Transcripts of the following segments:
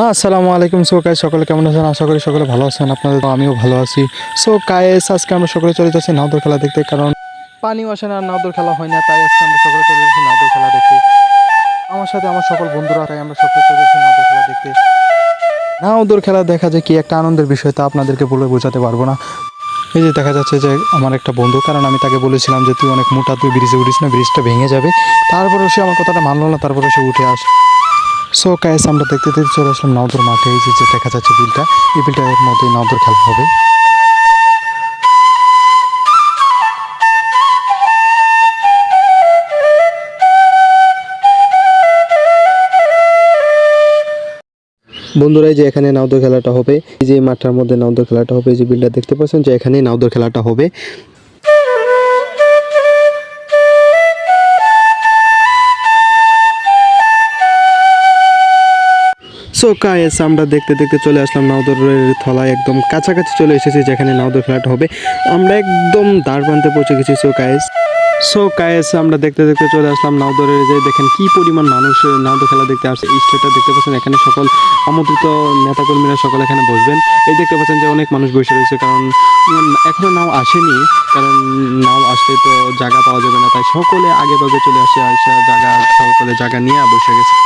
আসসালামু আলাইকুম। So guys, সকলে কেমন আছেন? আশা করি সকলে ভালো আছেন। আপনাদের তো আমিও ভালো আছি। সো গাইস, আজকে আমরা সকলে চলে যাচ্ছি নাওদর খেলা দেখতে, কারণ পানিও আসে না আর নাওদর খেলা হয় না, তাই আজকে আমরা সকলে চলে যাচ্ছি নাওদর খেলা দেখতে। আমার সাথে আমার সকল বন্ধুরা, তাই আমরা সকলে চলে যাচ্ছি নাওদর খেলা দেখতে। নাওদর খেলা দেখা যায় কি একটা আনন্দের বিষয়, তা আপনাদেরকে বলে বোঝাতে পারবো না। এই যে দেখা যাচ্ছে যে আমার একটা বন্ধু, কারণ আমি তাকে বলেছিলাম যে তুই অনেক মোটা, তুই ব্রিজে উঠিস না, ব্রিজটা ভেঙে যাবে। তারপরে সে আমার কথাটা মানলো না, তারপরে সে উঠে আসে। সো গাইস, আমরা দেখতে দেখতে চলে আসলাম নাওদর মাঠে। এই যে দেখা যাচ্ছে বিলটা, এই বিলটার মধ্যে নাওদর খেলা হবে। বন্ধুরা, এই যে এখানে নাওদর খেলাটা হবে, এই যে মাঠটার মধ্যে নাওদর খেলাটা হবে, এই যে বিলটা দেখতে পাচ্ছেন যে এখানে নাওদর খেলাটা হবে। সো গাইস, আমরা দেখতে দেখতে চলে আসলাম নাওদরের থলায়, একদম কাছাকাছি চলে এসেছি যেখানে নাওদর খেলাটা হবে। আমরা একদম দ্বার প্রান্তে পৌঁছে গেছি। সো গাইস, আমরা দেখতে দেখতে চলে আসলাম নাওদরের, যে দেখেন কি পরিমাণ মানুষ নাওদর খেলা দেখতে আসছে। এই স্টেজটা দেখতে পাচ্ছেন, এখানে সকল আমন্ত্রিত নেতাকর্মীরা সকল এখানে বসবেন। এই দেখতে পাচ্ছেন যে অনেক মানুষ বসে রয়েছে, কারণ এখনো নাও আসেনি, কারণ নাও আসলে তো জায়গা পাওয়া যাবে না, তাই সকলে আগে ভাগে চলে আসে, সকলে জায়গা নিয়ে বসে গেছে।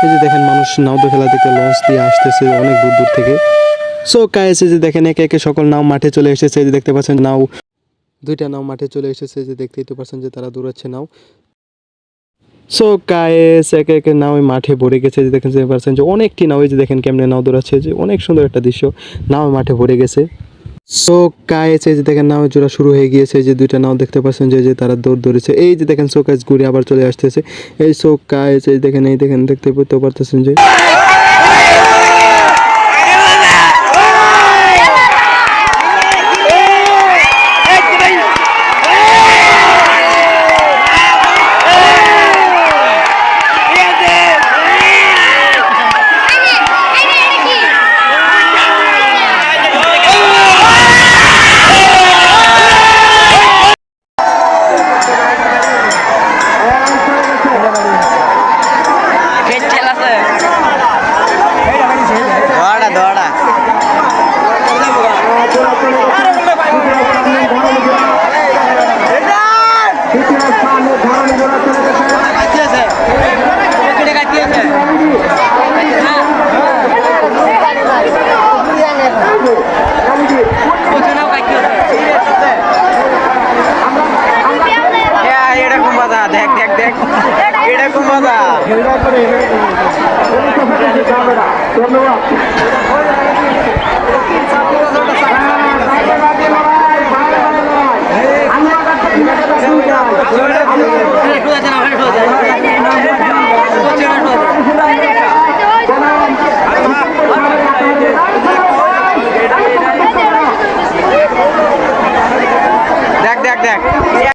এই যে দেখেন মানুষ নাওদর খেলা দেখতে লঞ্চ দিয়ে আসতেছে অনেক দূর দূর থেকে। সো গাইস, এই যে দেখেন একে একে সকল নাও মাঠে চলে এসেছে। এই যে দেখতে পাচ্ছেন নাও, দুইটা নাও মাঠে চলে এসেছে, যে দেখতেই তো পাচ্ছেন যে তারা দৌড়াচ্ছে নাও। সো গাইস, একে একে নাও মাঠে ভরে গেছে, যে দেখেন যে পাচ্ছেন যে অনেকটি নাও, এই যে দেখেন কেমনে নাও দৌড়াচ্ছে, যে অনেক সুন্দর একটা দৃশ্য, নাও মাঠে ভরে গেছে। সো গাইস, এই যে দেখেন নাও জোড়া শুরু হয়ে গিয়েছে, যে দুইটা নাও দেখতে পাচ্ছেন যে তারা দৌড় ধরেছে। এই যে দেখেন সো গাইস ঘুরে আবার চলে আসতেছে। এই সো গাইস, এই দেখেন দেখতে পারতেছেন যে